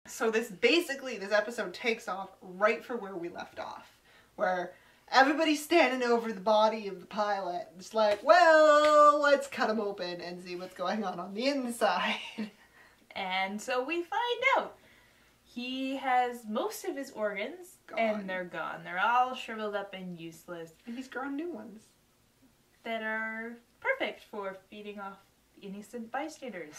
So this episode takes off right for where we left off, where everybody's standing over the body of the pilot. It's like, well, let's cut him open and see what's going on the inside. And so we find out he has most of his organs gone. And they're gone. They're all shriveled up and useless. And he's grown new ones that are perfect for feeding off innocent bystanders.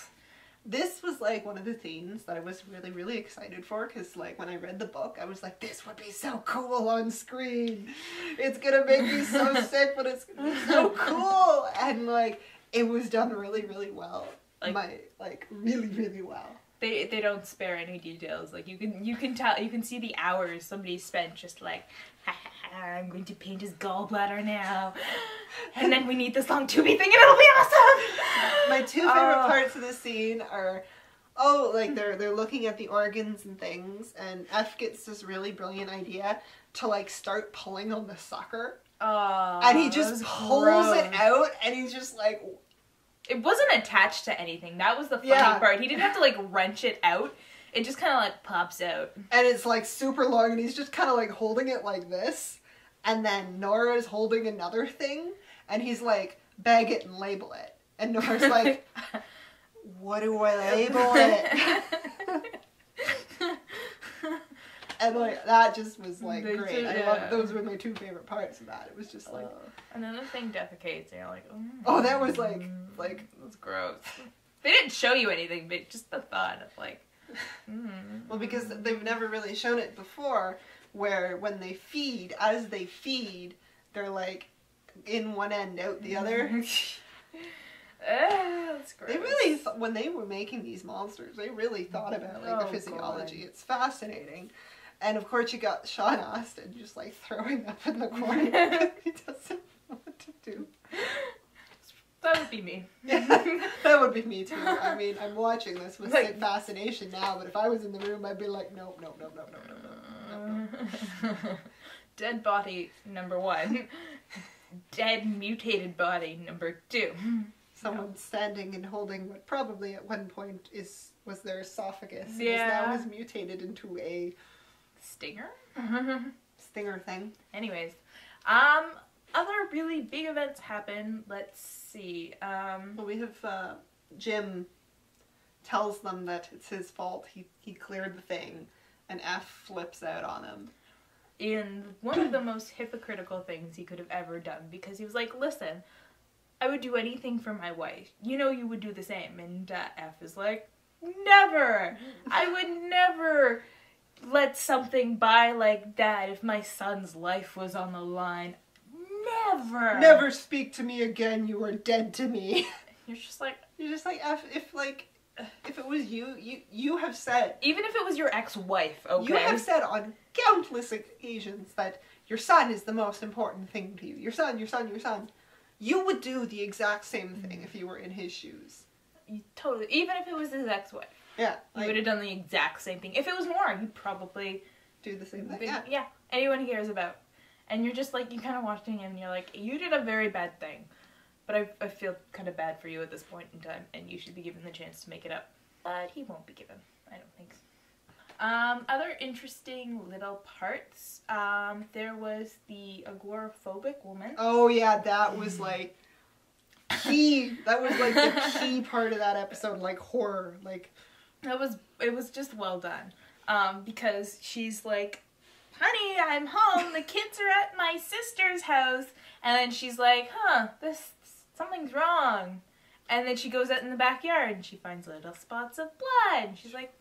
This was like one of the things that I was really, really excited for, because like when I read the book, I was like, this would be so cool on screen. It's gonna make me so sick, but it's gonna be so cool. And like, it was done really, really well. Really, really well. They don't spare any details. Like you can tell, you can see the hours somebody spent just like, I'm going to paint his gallbladder now, and then we need this long tubey thing, and it'll be awesome. My two favorite parts of the scene are, they're looking at the organs and things, and F gets this really brilliant idea to like start pulling on the sucker, and he just pulls it out, and he's just like. It wasn't attached to anything. That was the funny part. He didn't have to like wrench it out. It just kind of like pops out. And it's like super long, and he's just kind of like holding it like this. And then Nora's holding another thing, and he's like, bag it and label it. And Nora's like, what do I label it? And like that just was like great. I love those were my two favorite parts of that. It was just like and then the thing defecates and you're like, oh, that was like that's gross. They didn't show you anything, but just the thought of like well, because they've never really shown it before, where when they feed, as they feed, they're like in one end out the other. That's gross. They really when they were making these monsters, they really thought about like the physiology. God. It's fascinating. And of course you got Sean Astin just like throwing up in the corner. He doesn't know what to do. That would be me. Yeah, that would be me too. I mean, I'm watching this with sick fascination now, but if I was in the room, I'd be like, nope. Dead body, number 1. Dead mutated body, number 2. Someone standing and holding what probably at one point was their esophagus. Yeah. Is now mutated into a stinger? Stinger thing. Anyways, other really big events happen. Let's see. Well, we have Jim tells them that it's his fault. He cleared the thing, and F flips out on him. In one of the most hypocritical things he could have ever done, because he was like, listen, I would do anything for my wife. You know you would do the same. And F is like, never! I would never let something by like that if my son's life was on the line. Never! Never speak to me again, you are dead to me. You're just like F, if it was you have said... Even if it was your ex-wife, okay? You have said on countless occasions that your son is the most important thing to you. Your son. You would do the exact same thing if you were in his shoes. Totally. Even if it was his ex-wife. Yeah. You would have done the exact same thing. If it was Nora, you'd probably... do the same thing, yeah. Anyone he cares about. And you're just like, you kind of watching him and you're like, you did a very bad thing. But I feel kind of bad for you at this point in time, and you should be given the chance to make it up. But he won't be given. I don't think so. Other interesting little parts. There was the agoraphobic woman. Oh yeah, that was like key. That was like the key part of that episode, like horror. Like it was just well done. Because she's like, honey, I'm home. The kids are at my sister's house. And then she's like, something's wrong. And then she goes out in the backyard and she finds little spots of blood. And she's like,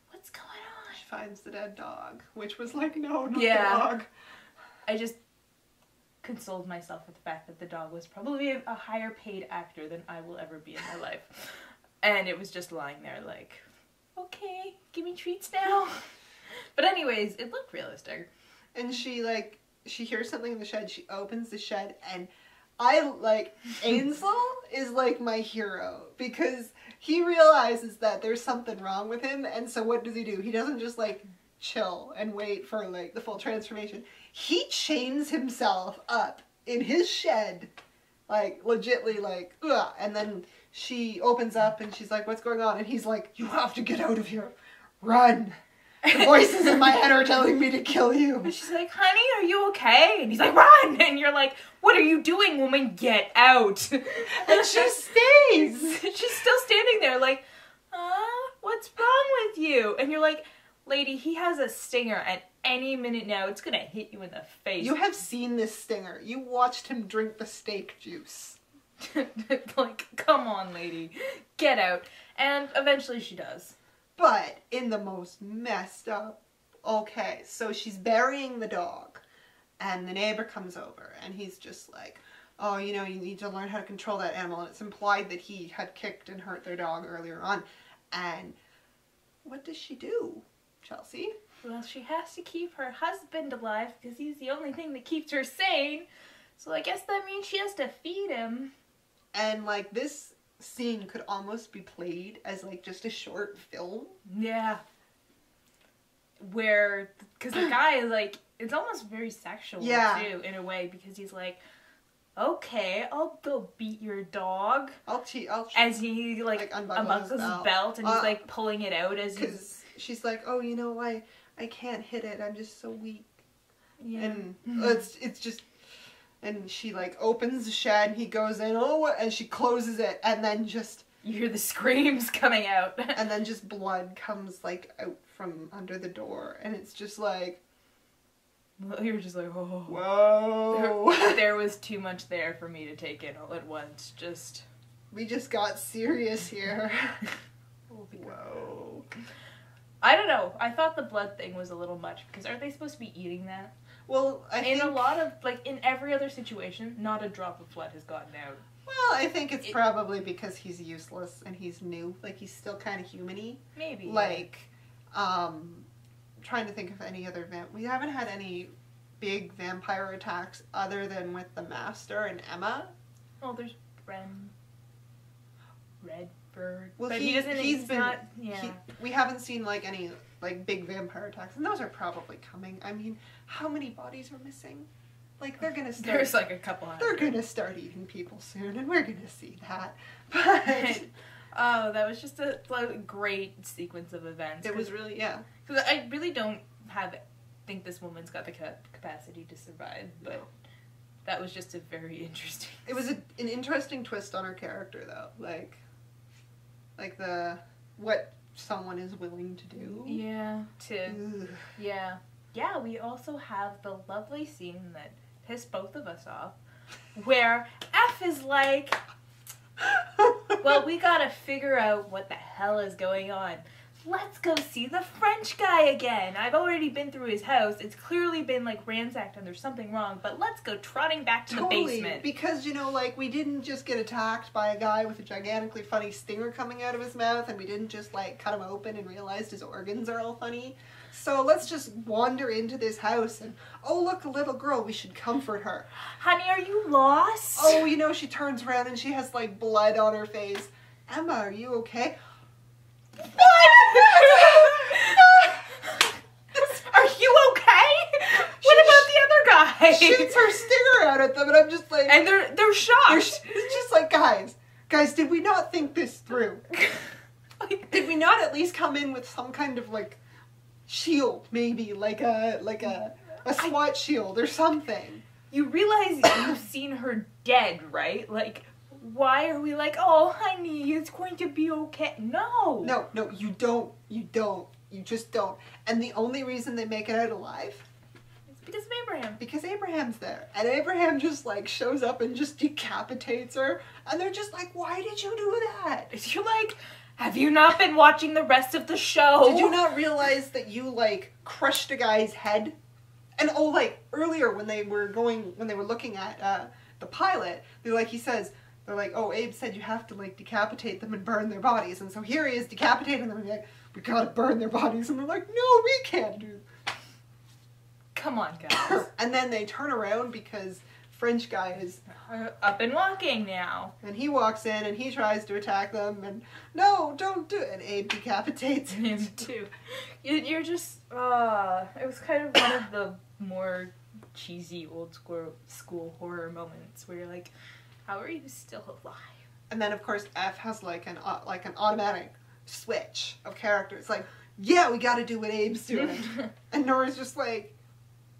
what's going on? She finds the dead dog, which was like, no, not the dog. I just consoled myself with the fact that the dog was probably a higher paid actor than I will ever be in my life. And it was just lying there like, okay, give me treats now. But anyways, it looked realistic. And she hears something in the shed, she opens the shed, and Ainsel is like my hero, because he realizes that there's something wrong with him, and so what does he do? He doesn't just like chill and wait for like the full transformation. He chains himself up in his shed, like legitly like, ugh. And then she opens up and she's like, what's going on? And he's like, you have to get out of here. Run. The voices in my head are telling me to kill you. And she's like, honey, are you okay? And he's like, run! And you're like, what are you doing, woman? Get out. And she stays. She's still standing there like, what's wrong with you? And you're like, lady, he has a stinger at any minute now. It's gonna hit you in the face. You have seen this stinger. You watched him drink the steak juice. Like, come on, lady. Get out. And eventually she does. But in the most messed up... Okay, so she's burying the dog. And the neighbor comes over. And he's just like, oh, you know, you need to learn how to control that animal. And it's implied that he had kicked and hurt their dog earlier on. And what does she do, Chelsea? Well, she has to keep her husband alive because he's the only thing that keeps her sane. So I guess that means she has to feed him. And, like, this scene could almost be played as, like, just a short film. Yeah. Where, because the guy is, like, it's almost very sexual, too, in a way, because he's like, okay, I'll go beat your dog. As he, like unbuckles his belt, and he's, like, pulling it out as he's... She's like, oh, you know, I can't hit it, I'm just so weak. Yeah. And it's just... And she, like, opens the shed, and he goes in, and she closes it, and then just... You hear the screams coming out. And then just blood comes, like, out from under the door, and it's just like... Well, you're just like, oh. Whoa. There was too much there for me to take in all at once, just... We just got serious here. Whoa. I don't know, I thought the blood thing was a little much, because aren't they supposed to be eating that? Well, in a lot of, like, in every other situation, not a drop of blood has gotten out. Well, I think it's probably because he's useless and he's new. Like, he's still kind of human-y. Maybe. Like, trying to think of any other we haven't had any big vampire attacks other than with the Master and Emma. Oh, there's Redbird. Well, but we haven't seen, like, any, like, big vampire attacks, and those are probably coming. I mean, how many bodies are missing? Like, they're gonna start... There's, like, a couple hundred. They're gonna start eating people soon, and we're gonna see that. But... Oh, that was just a great sequence of events. It was really, yeah. Because I really don't think this woman's got the capacity to survive, but that was just a very interesting... It was an interesting twist on her character, though. Like what someone is willing to do. Yeah, Yeah, we also have the lovely scene that pissed both of us off, where F is like, well, we gotta figure out what the hell is going on. Let's go see the French guy again. I've already been through his house. It's clearly been, like, ransacked and there's something wrong, but let's go trotting back to the basement. Because, you know, like, we didn't just get attacked by a guy with a gigantically funny stinger coming out of his mouth, and we didn't just, like, cut him open and realized his organs are all funny. So let's just wander into this house and, oh, look, a little girl, we should comfort her. Honey, are you lost? Oh, you know, she turns around and she has, like, blood on her face. Emma, are you okay? What? Are you okay? What about the other guy? Shoots her stinger out at them, and I'm just like... And they're shocked. It's just like, guys, did we not think this through? Like, did we not at least come in with some kind of, like, shield, maybe, like a SWAT shield or something? You realize you've seen her dead, right? Like, why are we like, oh, honey, it's going to be okay? No. No, you don't. You just don't. And the only reason they make it out alive? It's because of Abraham. Because Abraham's there. And Abraham just, like, shows up and just decapitates her. And they're just like, why did you do that? You're like, have you not been watching the rest of the show? Did you not realize that you, like, crushed a guy's head? And, oh, like, earlier when they were looking at the pilot, they're like, oh, Abe said you have to, like, decapitate them and burn their bodies. And so here he is decapitating them and they're like, we gotta burn their bodies. And they're like, no, we can't do. Come on, guys. And then they turn around because French guy is up and walking now. And he walks in and he tries to attack them and, no, don't do it. And Abe decapitates him too. You're just, it was kind of one of the more cheesy old school horror moments where you're like, how are you still alive? And then, of course, F has, like, an automatic switch of characters. Like, yeah, we gotta do what Abe's doing. And Nora's just like,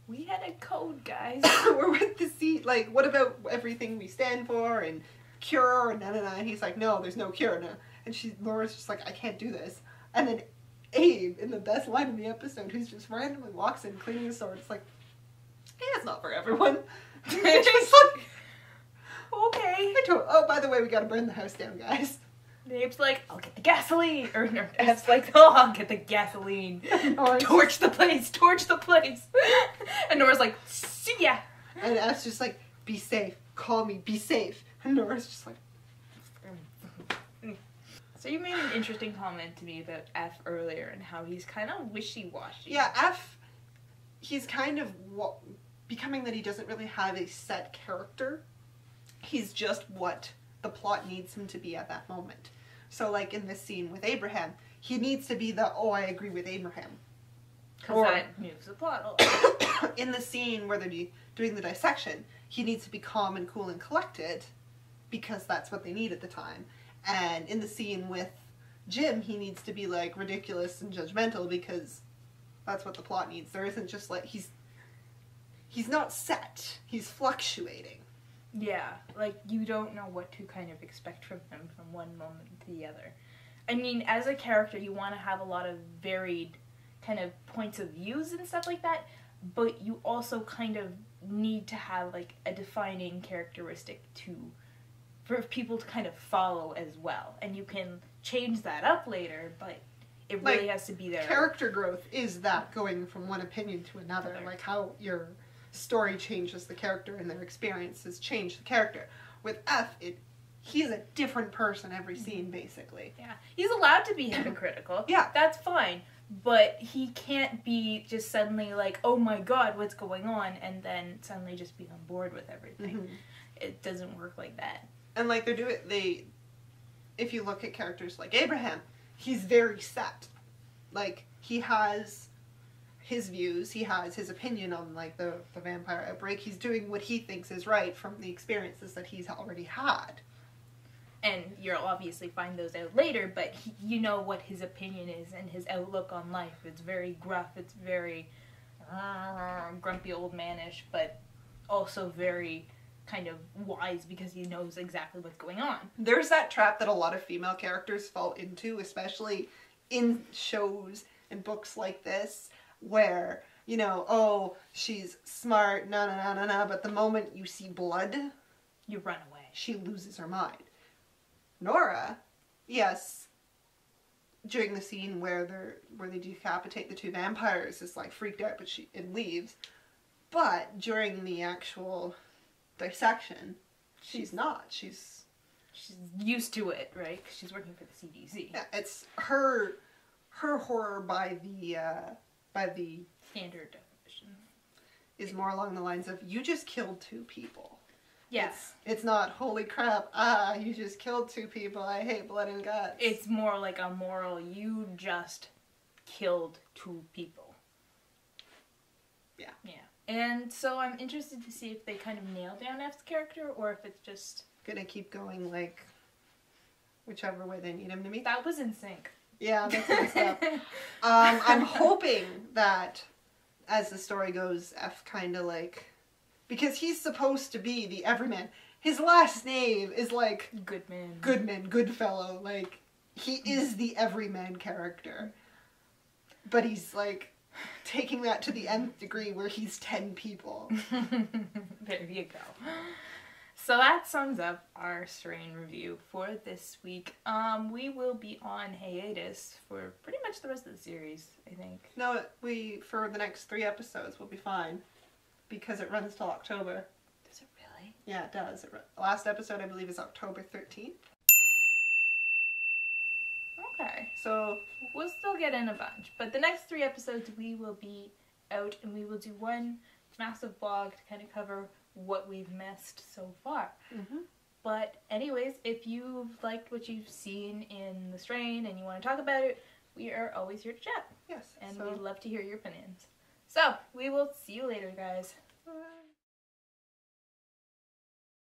we had a code, guys. we're with the seat. Like, what about everything we stand for and cure and na. And he's like, no, there's no cure. No. And Nora's just like, I can't do this. And then Abe, in the best line in the episode, who's just randomly walks in cleaning his sword, it's like, yeah, it's not for everyone. It's just like, okay. Oh, by the way, we gotta burn the house down, guys. Abe's like, I'll get the gasoline. Or F's like, oh, I'll get the gasoline. Torch the place. And Nora's like, see ya. And F's just like, be safe. Call me. Be safe. And Nora's just like... So you made an interesting comment to me about F earlier and how he's kind of wishy-washy. Yeah, F, he's kind of becoming that he doesn't really have a set character. He's just what the plot needs him to be at that moment. So, like, in this scene with Abraham, he needs to be the, oh, I agree with Abraham. Because that moves the plot a lot. In the scene where they're doing the dissection, he needs to be calm and cool and collected because that's what they need at the time. And in the scene with Jim, he needs to be, like, ridiculous and judgmental because that's what the plot needs. There isn't just, like, he's not set. He's fluctuating. Yeah, like, you don't know what to kind of expect from him from one moment to the other. I mean, as a character, you want to have a lot of varied kind of points of views and stuff like that, but you also kind of need to have, like, a defining characteristic for people to kind of follow as well. And you can change that up later, but it really has to be there. Character growth is that going from one opinion to another, like how your story changes the character and their experiences change the character. With F, he's a different person every scene, basically. Yeah. He's allowed to be hypocritical. Yeah. That's fine. But he can't be just suddenly like, oh my god, what's going on? And then suddenly just be on board with everything. Mm-hmm. It doesn't work like that. And like if you look at characters like Abraham, he's very set. Like, he has his views, he has his opinion on, like, the vampire outbreak. He's doing what he thinks is right from the experiences that he's already had. And you'll obviously find those out later, but you know what his opinion is and his outlook on life. It's very gruff, it's very grumpy old manish, but also very kind of wise because he knows exactly what's going on. There's that trap that a lot of female characters fall into, especially in shows and books like this, where, you know, oh, she's smart, but the moment you see blood, you run away. She loses her mind. Nora, yes, during the scene where they decapitate the two vampires, is like freaked out, but it leaves. But during the actual dissection, she's not. She's used to it, right? 'Cause she's working for the CDC. Yeah, it's her horror by the standard definition is more along the lines of, you just killed two people. Yes. It's not, holy crap, you just killed two people, I hate blood and guts. It's more like a moral, you just killed two people. Yeah. Yeah. And so I'm interested to see if they kind of nail down F's character, or if it's just gonna keep going, like, whichever way they need him to be. That was in sync. Yeah, that's messed up. I'm hoping that, as the story goes, F kind of, like, because he's supposed to be the everyman. His last name is, like, Goodman, Goodfellow. Like, he is the everyman character. But he's, like, taking that to the nth degree where he's 10 people. There you go. So that sums up our Strain review for this week. We will be on hiatus for pretty much the rest of the series, I think. No, for the next 3 episodes, we'll be fine. Because it runs till October. Does it really? Yeah, it does. Last episode, I believe, is October 13th. Okay. So we'll still get in a bunch. But the next 3 episodes, we will be out, and we will do one massive blog to kind of cover what we've missed so far. Mm-hmm. But anyways, if you've liked what you've seen in The Strain and you want to talk about it, we are always here to chat. Yes. And we'd love to hear your opinions. So, we will see you later, guys. Bye.